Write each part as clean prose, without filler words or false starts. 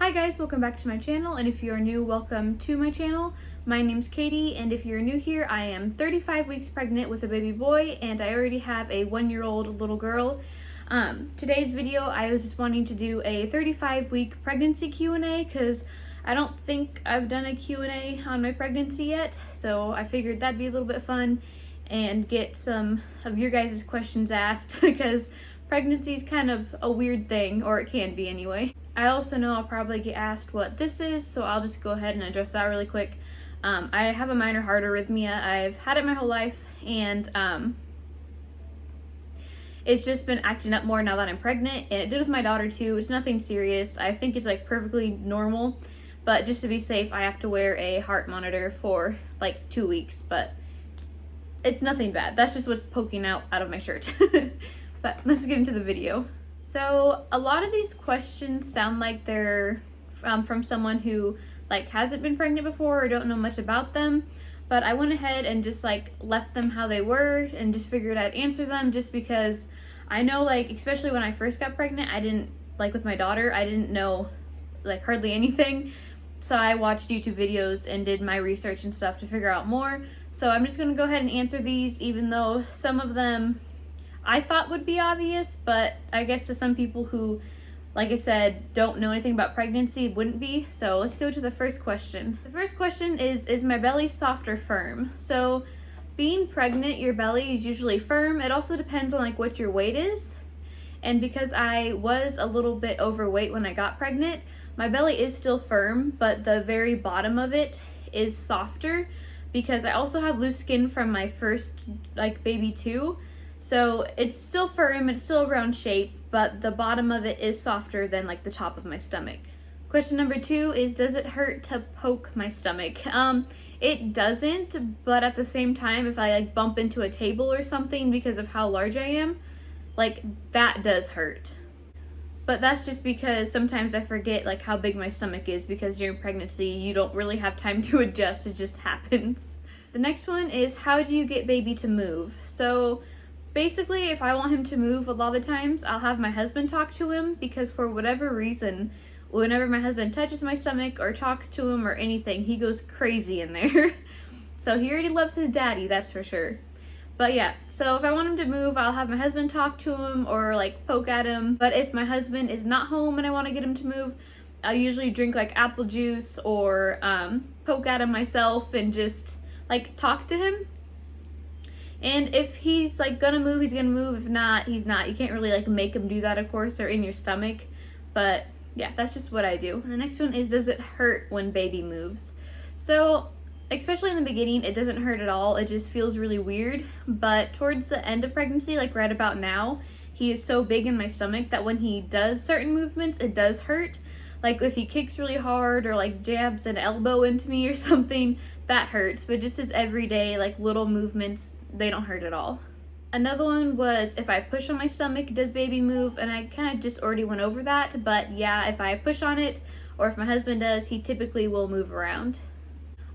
Hi guys, welcome back to my channel, and if you are new, welcome to my channel. My name's Katie, and if you're new here, I am 35 weeks pregnant with a baby boy, and I already have a 1-year-old little girl. Today's video, I was just wanting to do a 35-week pregnancy Q&A because I don't think I've done a Q&A on my pregnancy yet, so I figured that'd be a little bit fun and get some of your guys' questions asked because pregnancy is kind of a weird thing, or it can be anyway. I also know I'll probably get asked what this is, so I'll just go ahead and address that really quick. I have a minor heart arrhythmia. I've had it my whole life, and it's just been acting up more now that I'm pregnant, and it did with my daughter too. It's nothing serious. I think it's like perfectly normal, but just to be safe, I have to wear a heart monitor for like 2 weeks, but it's nothing bad. That's just what's poking out of my shirt. But let's get into the video. So a lot of these questions sound like they're from someone who like hasn't been pregnant before or don't know much about them, but I went ahead and just like left them how they were and just figured I'd answer them just because I know, like, especially when I first got pregnant, I didn't, like with my daughter, I didn't know like hardly anything. So I watched YouTube videos and did my research and stuff to figure out more. So I'm just gonna go ahead and answer these, even though some of them I thought would be obvious, but I guess to some people who, like I said, don't know anything about pregnancy, it wouldn't be. So let's go to the first question. The first question is my belly soft or firm? So being pregnant, your belly is usually firm. It also depends on like what your weight is. And because I was a little bit overweight when I got pregnant, my belly is still firm, but the very bottom of it is softer because I also have loose skin from my first like baby too. So it's still firm, it's still a round shape, but the bottom of it is softer than like the top of my stomach. Question number 2 is, does it hurt to poke my stomach? It doesn't, but at the same time, if I like bump into a table or something because of how large I am, like that does hurt. But that's just because sometimes I forget like how big my stomach is because during pregnancy, you don't really have time to adjust, it just happens. The next one is, how do you get baby to move? So basically, if I want him to move, a lot of times I'll have my husband talk to him because for whatever reason, whenever my husband touches my stomach or talks to him or anything, he goes crazy in there. So he already loves his daddy, that's for sure. But yeah, so if I want him to move, I'll have my husband talk to him or like poke at him. But if my husband is not home and I want to get him to move, I'll usually drink like apple juice or poke at him myself and just like talk to him. And if he's like gonna move, he's gonna move. If not, he's not. You can't really like make him do that, of course, or in your stomach. But yeah, that's just what I do. And the next one is, does it hurt when baby moves? So especially in the beginning, it doesn't hurt at all. It just feels really weird. But towards the end of pregnancy, like right about now, he is so big in my stomach that when he does certain movements, it does hurt. Like if he kicks really hard or like jabs an elbow into me or something, that hurts. But just his everyday like little movements, they don't hurt at all. Another one was, if I push on my stomach, does baby move? And I kind of just already went over that, but yeah, if I push on it or if my husband does, he typically will move around.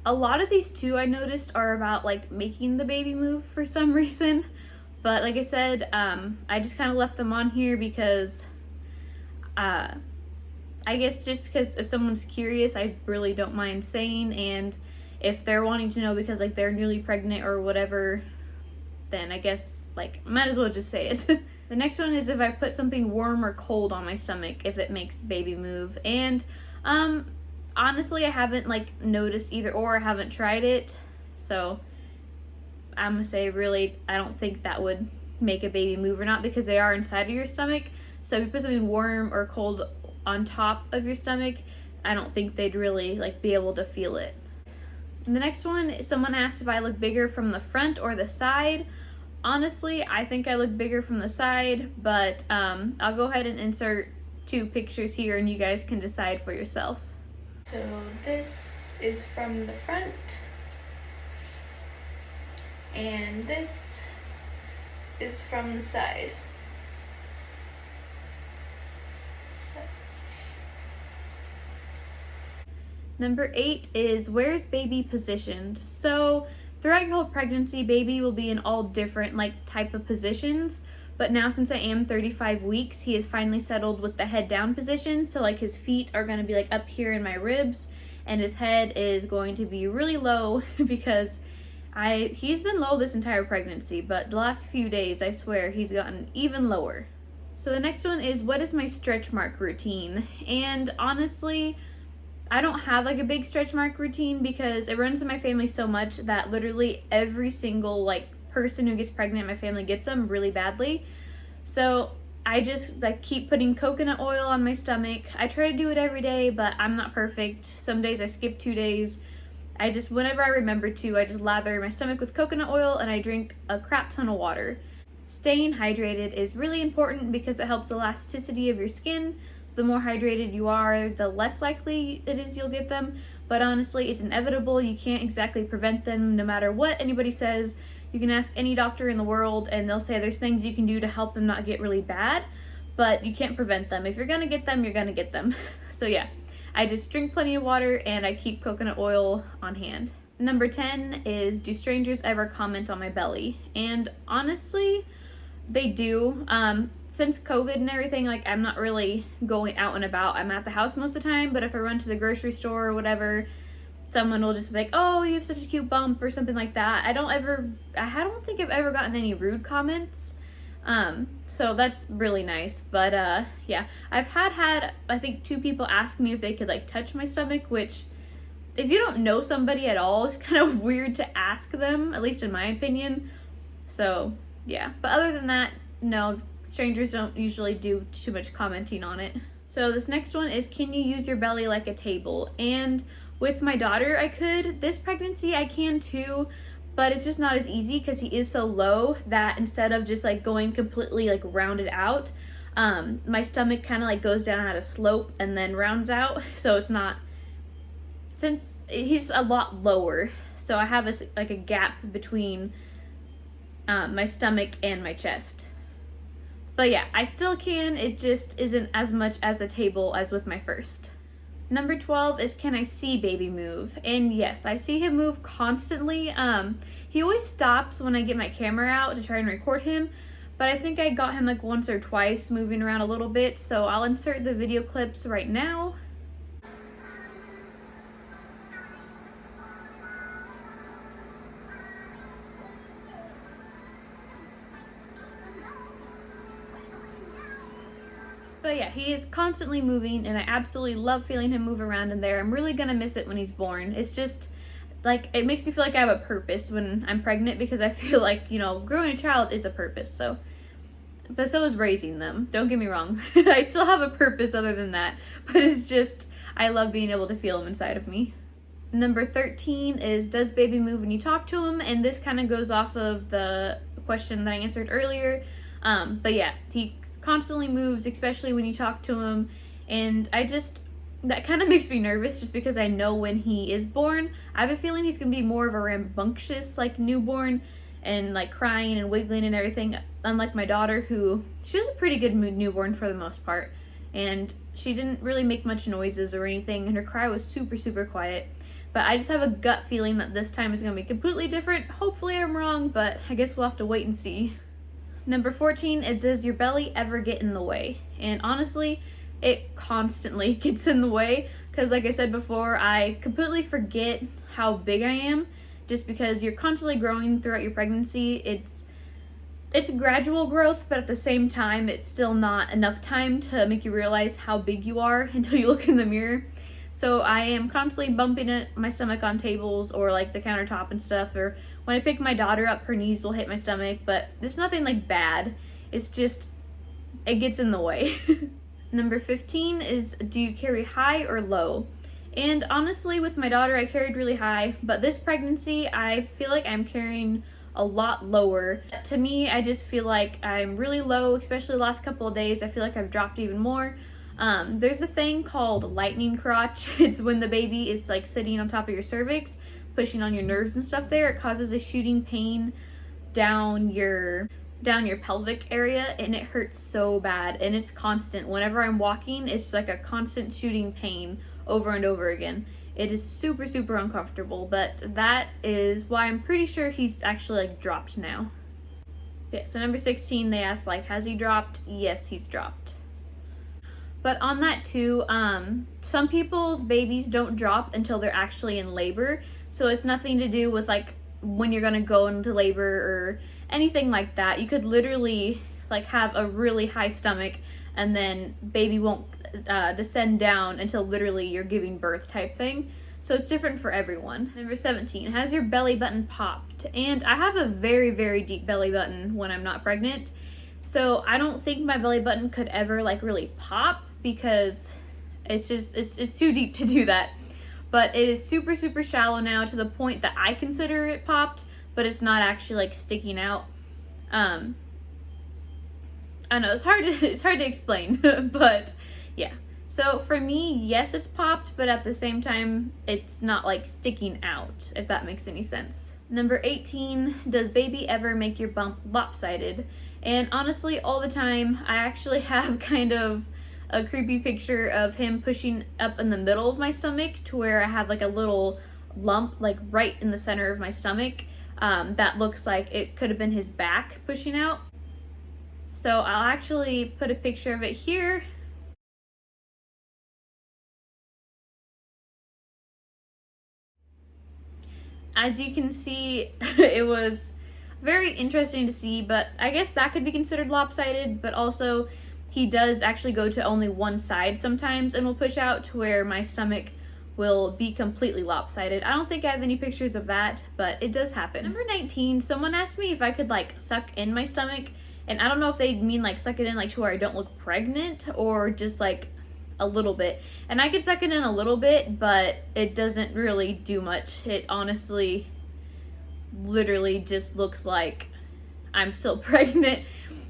A lot of these too, I noticed, are about like making the baby move for some reason, but like I said, I just kind of left them on here because I guess just because if someone's curious, I really don't mind saying, and if they're wanting to know because like they're newly pregnant or whatever, then I guess like might as well just say it. The next one is, if I put something warm or cold on my stomach, if it makes baby move. And honestly, I haven't like noticed either or. I haven't tried it, so I'm gonna say really I don't think that would make a baby move or not because they are inside of your stomach. So if you put something warm or cold on top of your stomach, I don't think they'd really like be able to feel it. And the next one, someone asked if I look bigger from the front or the side. Honestly, I think I look bigger from the side, but I'll go ahead and insert 2 pictures here and you guys can decide for yourself. So this is from the front, and this is from the side. Number 8 is, where's baby positioned? So throughout your whole pregnancy, baby will be in all different like type of positions. But now since I am 35 weeks, he is finally settled with the head down position. So like his feet are going to be like up here in my ribs and his head is going to be really low because he's been low this entire pregnancy, but the last few days, I swear, he's gotten even lower. So the next one is, what is my stretch mark routine? And honestly, I don't have like a big stretch mark routine because it runs in my family so much that literally every single like person who gets pregnant in my family gets them really badly. So I just like keep putting coconut oil on my stomach. I try to do it every day, but I'm not perfect. Some days I skip 2 days. I just, whenever I remember to, I just lather my stomach with coconut oil and I drink a crap ton of water. Staying hydrated is really important because it helps elasticity of your skin. So the more hydrated you are, the less likely it is you'll get them. But honestly, it's inevitable. You can't exactly prevent them no matter what anybody says. You can ask any doctor in the world and they'll say there's things you can do to help them not get really bad, but you can't prevent them. If you're gonna get them, you're gonna get them. So yeah. I just drink plenty of water and I keep coconut oil on hand. Number 10 is, do strangers ever comment on my belly? And honestly, they do. Since COVID and everything, like I'm not really going out and about. I'm at the house most of the time, but if I run to the grocery store or whatever, someone will just be like, oh, you have such a cute bump or something like that. I don't think I've ever gotten any rude comments. So that's really nice, but, yeah, I've had, I think 2 people ask me if they could like touch my stomach, which if you don't know somebody at all, it's kind of weird to ask them, at least in my opinion. So yeah, but other than that, no, strangers don't usually do too much commenting on it. So this next one is, can you use your belly like a table? And with my daughter, I could. This pregnancy, I can too. But it's just not as easy because he is so low that instead of just like going completely like rounded out, my stomach kind of like goes down at a slope and then rounds out. So it's not, since he's a lot lower, so I have a gap between my stomach and my chest. But yeah, I still can. It just isn't as much as a table as with my first. Number 12 is, can I see baby move? And yes, I see him move constantly. He always stops when I get my camera out to try and record him, but I think I got him like once or twice moving around a little bit, so I'll insert the video clips right now. But yeah, he is constantly moving and I absolutely love feeling him move around in there. I'm really gonna miss it when he's born. It's just like, it makes me feel like I have a purpose when I'm pregnant because I feel like, you know, growing a child is a purpose. So, but so is raising them. Don't get me wrong. I still have a purpose other than that, but it's just, I love being able to feel him inside of me. Number 13 is, does baby move when you talk to him? And this kind of goes off of the question that I answered earlier. But yeah, he constantly moves, especially when you talk to him, and that kind of makes me nervous just because I know when he is born, I have a feeling he's gonna be more of a rambunctious like newborn and like crying and wiggling and everything, unlike my daughter, who she was a pretty good newborn for the most part, and she didn't really make much noises or anything, and her cry was super quiet. But I just have a gut feeling that this time is gonna be completely different. Hopefully I'm wrong, but I guess we'll have to wait and see. Number 14 is, does your belly ever get in the way? And honestly, it constantly gets in the way because, like I said before, I completely forget how big I am just because you're constantly growing throughout your pregnancy. It's gradual growth, but at the same time, it's still not enough time to make you realize how big you are until you look in the mirror. So I am constantly bumping my stomach on tables or like the countertop and stuff, or when I pick my daughter up, her knees will hit my stomach, but it's nothing like bad. It's just, it gets in the way. Number 15 is, do you carry high or low? And honestly, with my daughter, I carried really high, but this pregnancy, I feel like I'm carrying a lot lower. To me, I just feel like I'm really low, especially the last couple of days. I feel like I've dropped even more. There's a thing called lightning crotch. It's when the baby is like sitting on top of your cervix, pushing on your nerves and stuff there. It causes a shooting pain down your pelvic area, and it hurts so bad, and it's constant. Whenever I'm walking, it's like a constant shooting pain over and over again. It is super uncomfortable, but that is why I'm pretty sure he's actually like dropped now. Yeah, so number 16, they asked, like, has he dropped? Yes, he's dropped. But on that too, some people's babies don't drop until they're actually in labor. So it's nothing to do with like when you're gonna go into labor or anything like that. You could literally like have a really high stomach and then baby won't descend down until literally you're giving birth type thing. So it's different for everyone. Number 17, has your belly button popped? And I have a very, very deep belly button when I'm not pregnant. So I don't think my belly button could ever like really pop because it's just, it's too deep to do that. But it is super, super shallow now to the point that I consider it popped, but it's not actually like sticking out. I know it's hard to explain, but yeah. So for me, yes, it's popped, but at the same time, it's not like sticking out, if that makes any sense. Number 18, does baby ever make your bump lopsided? And honestly, all the time. I actually have kind of a creepy picture of him pushing up in the middle of my stomach to where I have like a little lump like right in the center of my stomach that looks like it could have been his back pushing out. So I'll actually put a picture of it here. As you can see, it was very interesting to see, but I guess that could be considered lopsided, but also he does actually go to only one side sometimes and will push out to where my stomach will be completely lopsided. I don't think I have any pictures of that, but it does happen. Number 19, someone asked me if I could like suck in my stomach, and I don't know if they mean like suck it in like to where I don't look pregnant or just like a little bit. And I could suck it in a little bit, but it doesn't really do much. It honestly literally just looks like I'm still pregnant.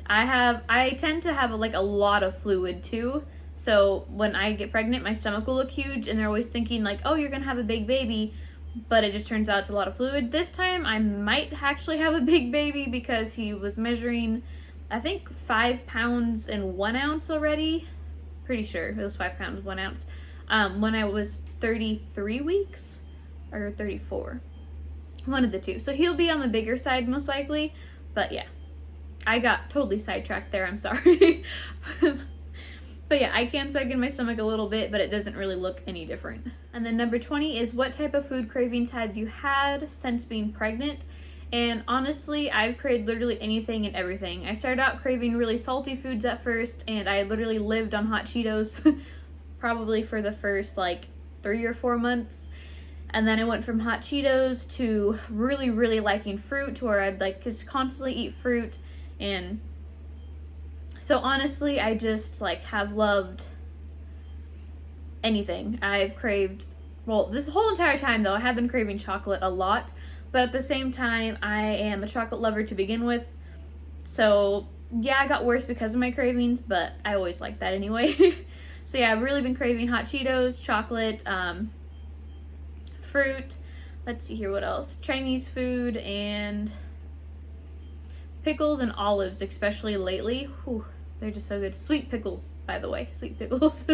I tend to have like a lot of fluid too. So when I get pregnant, my stomach will look huge and they're always thinking like, oh, you're gonna have a big baby, but it just turns out it's a lot of fluid. This time I might actually have a big baby because he was measuring, I think 5 pounds and 1 ounce already. Pretty sure it was 5 pounds, 1 ounce. When I was 33 weeks or 34. One of the two. So he'll be on the bigger side most likely, but yeah. I got totally sidetracked there, I'm sorry. But yeah, I can suck in my stomach a little bit, but it doesn't really look any different. And then number 20 is what type of food cravings had you had since being pregnant? And honestly, I've craved literally anything and everything. I started out craving really salty foods at first, and I literally lived on hot Cheetos probably for the first like 3 or 4 months. And then I went from hot Cheetos to really, really liking fruit, to where I'd like just constantly eat fruit. And so honestly, I just like have loved anything. I've craved, well, this whole entire time though, I have been craving chocolate a lot, but at the same time, I am a chocolate lover to begin with. So yeah, I got worse because of my cravings, but I always liked that anyway. So yeah, I've really been craving hot Cheetos, chocolate, fruit. Let's see here, what else? Chinese food and pickles and olives, especially lately. Whew, they're just so good. Sweet pickles, by the way, sweet pickles.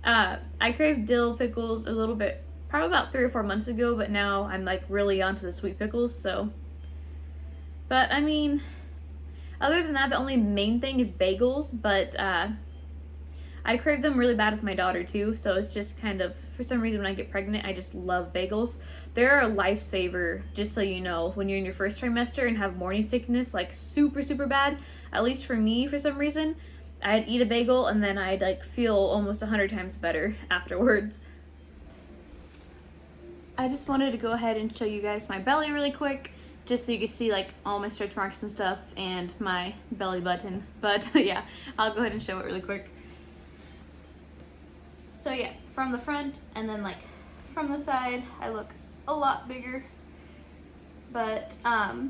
I craved dill pickles a little bit, probably about 3 or 4 months ago, but now I'm like really onto the sweet pickles, so. But I mean, other than that, the only main thing is bagels, but I crave them really bad with my daughter too, so it's just kind of, for some reason when I get pregnant, I just love bagels. They're a lifesaver, just so you know, when you're in your first trimester and have morning sickness, like super, super bad. At least for me, for some reason, I'd eat a bagel and then I'd like feel almost 100 times better afterwards. I just wanted to go ahead and show you guys my belly really quick, just so you can see like all my stretch marks and stuff and my belly button. But yeah, I'll go ahead and show it really quick. So yeah, from the front and then like from the side, I look a lot bigger, but I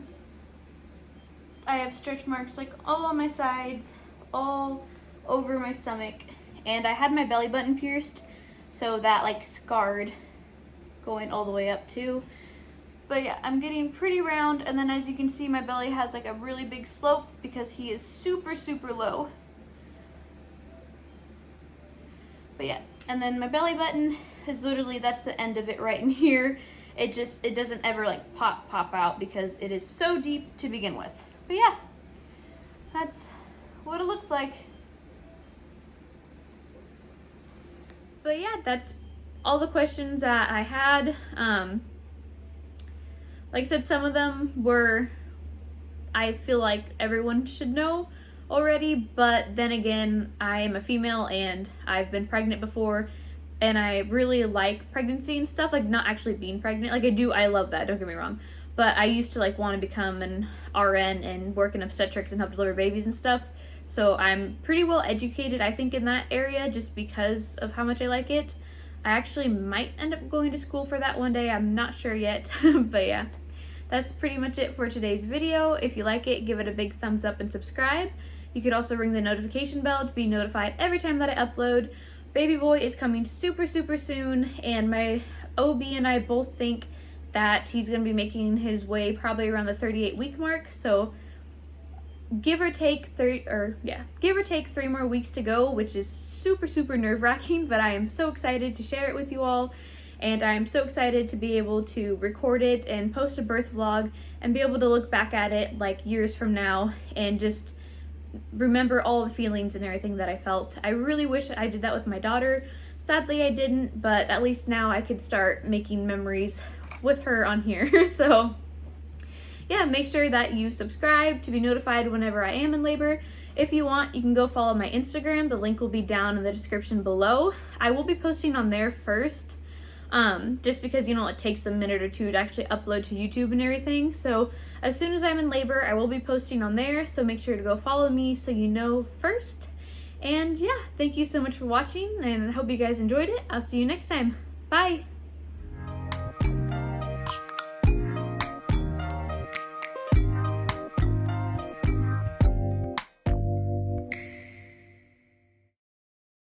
have stretch marks like all on my sides, all over my stomach, and I had my belly button pierced, so that like scarred going all the way up too. But yeah, I'm getting pretty round, and then as you can see, my belly has like a really big slope because he is super, super low. But yeah, and then my belly button is literally, that's the end of it right in here. It doesn't ever like pop out because it is so deep to begin with. But yeah, that's what it looks like. But yeah, that's all the questions that I had. Like I said, some of them were, I feel like everyone should know already, but then again, I am a female and I've been pregnant before, and I really like pregnancy and stuff, like not actually being pregnant. Like I love that, don't get me wrong. But I used to like want to become an RN and work in obstetrics and help deliver babies and stuff. So I'm pretty well educated, I think, in that area just because of how much I like it. I actually might end up going to school for that one day. I'm not sure yet, but yeah. That's pretty much it for today's video. If you like it, give it a big thumbs up and subscribe. You could also ring the notification bell to be notified every time that I upload. Baby boy is coming super, super soon, and my OB and I both think that he's going to be making his way probably around the 38-week mark. So give or take 3 more weeks to go, which is super, super nerve-wracking, but I am so excited to share it with you all. And I'm so excited to be able to record it and post a birth vlog and be able to look back at it like years from now and just remember all the feelings and everything that I felt. I really wish I did that with my daughter. Sadly, I didn't, but at least now I could start making memories with her on here. So yeah, make sure that you subscribe to be notified whenever I am in labor. If you want, you can go follow my Instagram. The link will be down in the description below. I will be posting on there first. Just because, you know, it takes a minute or two to actually upload to YouTube and everything. So as soon as I'm in labor, I will be posting on there. So make sure to go follow me so you know first. And yeah, thank you so much for watching, and I hope you guys enjoyed it. I'll see you next time. Bye!